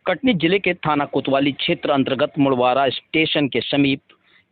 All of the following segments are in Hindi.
कटनी जिले के थाना कोतवाली क्षेत्र अंतर्गत मुड़वारा स्टेशन के समीप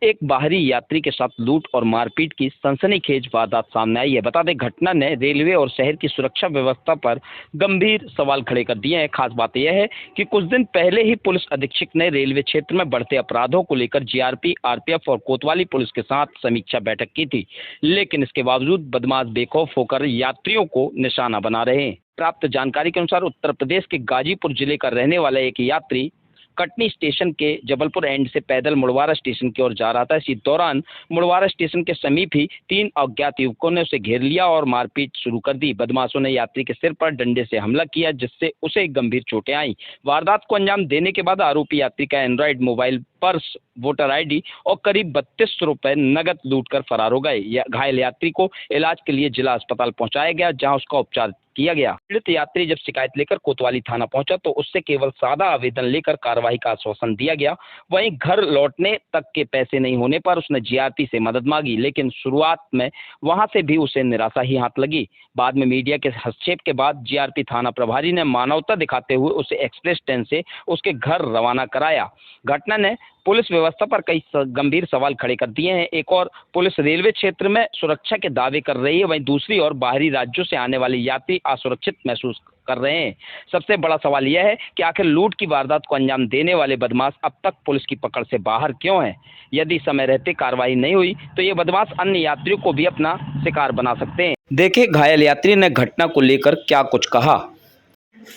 एक बाहरी यात्री के साथ लूट और मारपीट की सनसनीखेज वारदात सामने आई है। बता दें, घटना ने रेलवे और शहर की सुरक्षा व्यवस्था पर गंभीर सवाल खड़े कर दिए हैं। खास बात यह है कि कुछ दिन पहले ही पुलिस अधीक्षक ने रेलवे क्षेत्र में बढ़ते अपराधों को लेकर जीआरपी, आरपीएफ और कोतवाली पुलिस के साथ समीक्षा बैठक की थी, लेकिन इसके बावजूद बदमाश बेखौफ होकर यात्रियों को निशाना बना रहे हैं। प्राप्त जानकारी के अनुसार उत्तर प्रदेश के गाजीपुर जिले का रहने वाला एक यात्री कटनी स्टेशन के जबलपुर एंड से पैदल मुड़वारा स्टेशन की ओर जा रहा था। इसी दौरान मुड़वारा स्टेशन के समीप ही 3 अज्ञात युवकों ने उसे घेर लिया और मारपीट शुरू कर दी। बदमाशों ने यात्री के सिर पर डंडे से हमला किया, जिससे उसे गंभीर चोटें आईं। वारदात को अंजाम देने के बाद आरोपी यात्री का Android mobile, purse, voter ID और करीब 32 रुपए नगद लूटकर फरार हो गए। घायल यात्री को इलाज के लिए जिला अस्पताल पहुंचाया गया, जहां उसका उपचार किया गया। पीड़ित यात्री जब शिकायत लेकर कोतवाली थाना पहुंचा तो उससे केवल सादा आवेदन लेकर कार्रवाई का आश्वासन दिया गया। वहीं घर लौटने तक के पैसे नहीं होने पर उसने जीआरपी से मदद मांगी, लेकिन शुरुआत में वहां से भी उसे निराशा ही हाथ लगी। बाद में मीडिया के हस्तक्षेप के बाद जीआरपी थाना प्रभारी ने मानवता दिखाते हुए उसे एक्सप्रेस ट्रेन से उसके घर रवाना कराया। घटना ने पुलिस व्यवस्था पर कई गंभीर सवाल खड़े कर दिए हैं। एक और पुलिस रेलवे क्षेत्र में सुरक्षा के दावे कर रही है, वहीं दूसरी ओर बाहरी राज्यों से आने वाले यात्री असुरक्षित महसूस कर रहे हैं। सबसे बड़ा सवाल यह है कि आखिर लूट की वारदात को अंजाम देने वाले बदमाश अब तक पुलिस की पकड़ से बाहर क्यों हैं? यदि समय रहते कार्रवाई नहीं हुई तो ये बदमाश अन्य यात्रियों को भी अपना शिकार बना सकते हैं। देखिए घायल यात्री ने घटना को लेकर क्या कुछ कहा।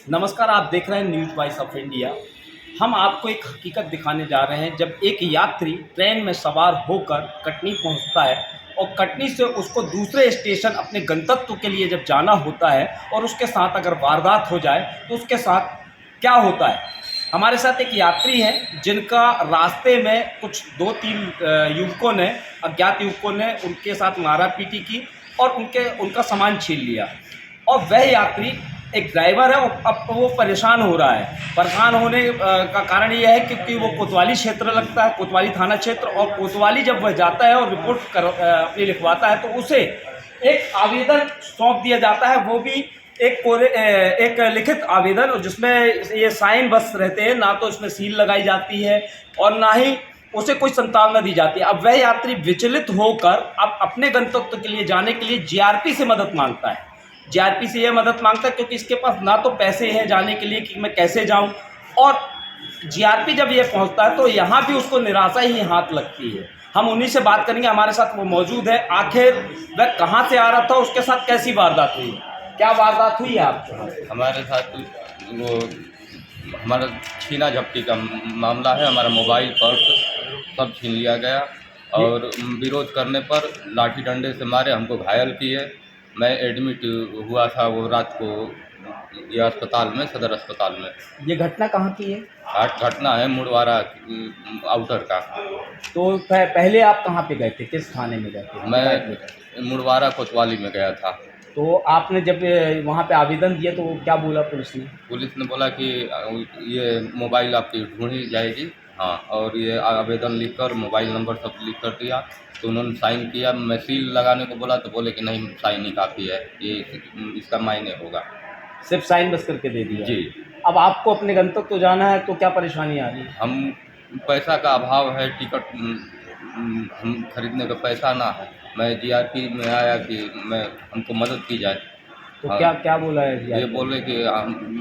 नमस्कार, आप देख रहे हैं न्यूज़ वॉइस ऑफ इंडिया। हम आपको एक हकीकत दिखाने जा रहे हैं। जब एक यात्री ट्रेन में सवार होकर कटनी पहुंचता है और कटनी से उसको दूसरे स्टेशन अपने गंतव्य के लिए जब जाना होता है और उसके साथ अगर वारदात हो जाए तो उसके साथ क्या होता है। हमारे साथ एक यात्री हैं जिनका रास्ते में कुछ 2-3 युवकों ने, अज्ञात युवकों ने उनके साथ मारापीटी की और उनका सामान छीन लिया। और वह यात्री एक ड्राइवर है, अब वो परेशान हो रहा है। परेशान होने का कारण यह है क्योंकि वो कोतवाली क्षेत्र लगता है, कोतवाली थाना क्षेत्र, और कोतवाली जब वह जाता है और रिपोर्ट अपनी लिखवाता है तो उसे एक आवेदन सौंप दिया जाता है, वो भी एक लिखित आवेदन, जिसमें ये साइन बस रहते हैं, ना तो इसमें सील लगाई जाती है और ना ही उसे कोई संतावना दी जाती है। अब वह यात्री विचलित होकर अब अपने गंतव्य के लिए जाने के लिए जीआरपी से मदद मांगता है। जीआरपी से यह मदद मांगता है क्योंकि इसके पास ना तो पैसे हैं जाने के लिए कि मैं कैसे जाऊं, और जीआरपी जब ये पहुंचता है तो यहाँ भी उसको निराशा ही हाथ लगती है। हम उन्हीं से बात करेंगे, हमारे साथ वो मौजूद है। आखिर वह कहाँ से आ रहा था, उसके साथ कैसी वारदात हुई, क्या वारदात हुई है आपके? हमारे साथ वो हमारा छीना झपटी का मामला है। हमारा मोबाइल, पर्स सब छीन लिया गया और विरोध करने पर लाठी डंडे से मारे, हमको घायल किए। मैं एडमिट हुआ था वो रात को ये अस्पताल में, सदर अस्पताल में। ये घटना कहाँ की है? घटना है मुड़वारा आउटर का। तो पहले आप कहाँ पे गए थे, किस थाने में गए थे? मैं मुड़वारा कोतवाली में गया था। तो आपने जब वहाँ पे आवेदन दिया तो क्या बोला पुलिस ने? पुलिस ने बोला कि ये मोबाइल आपकी ढूंढी जाएगी, हाँ, और ये आवेदन लिखकर मोबाइल नंबर सब लिख कर दिया। तो उन्होंने साइन किया। मैं सील लगाने को बोला तो बोले कि नहीं, साइन ही काफ़ी है, ये इसका मायने होगा। सिर्फ साइन बस करके दे दिया जी। अब आपको अपने गंतव्य तो जाना है, तो क्या परेशानी आ रही है? हम पैसा का अभाव है, टिकट हम खरीदने का पैसा ना है। मैं जीआरपी में आया कि हमको मदद की जाए। तो हाँ, क्या बोला है? ये बोले कि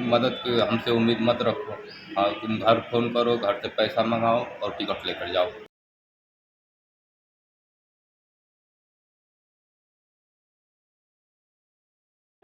मदद की हमसे उम्मीद मत रखो, हाँ, तुम घर फ़ोन करो, घर से पैसा मंगाओ और टिकट लेकर जाओ।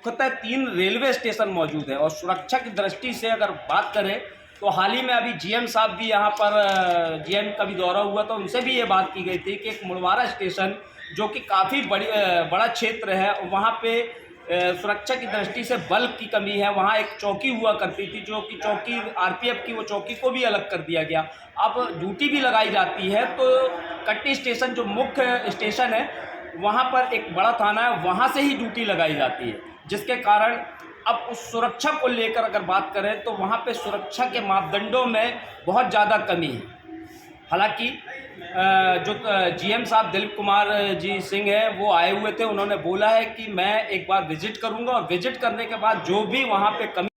मुख्यतः 3 रेलवे स्टेशन मौजूद है और सुरक्षा की दृष्टि से अगर बात करें तो हाल ही में अभी जीएम साहब भी यहाँ पर, जीएम का भी दौरा हुआ तो उनसे भी ये बात की गई थी कि एक मुड़वारा स्टेशन जो कि काफ़ी बड़ा क्षेत्र है, वहाँ पे सुरक्षा की दृष्टि से बल की कमी है। वहाँ एक चौकी हुआ करती थी, जो कि चौकी आरपीएफ की, वो चौकी को भी अलग कर दिया गया। अब ड्यूटी भी लगाई जाती है तो कटनी स्टेशन जो मुख्य स्टेशन है वहाँ पर एक बड़ा थाना है, वहाँ से ही ड्यूटी लगाई जाती है, जिसके कारण अब उस सुरक्षा को लेकर अगर बात करें तो वहाँ पे सुरक्षा के मापदंडों में बहुत ज़्यादा कमी है। हालांकि जो जीएम साहब दिलीप कुमार जी सिंह है वो आए हुए थे, उन्होंने बोला है कि मैं एक बार विजिट करूंगा और विजिट करने के बाद जो भी वहाँ पे कमी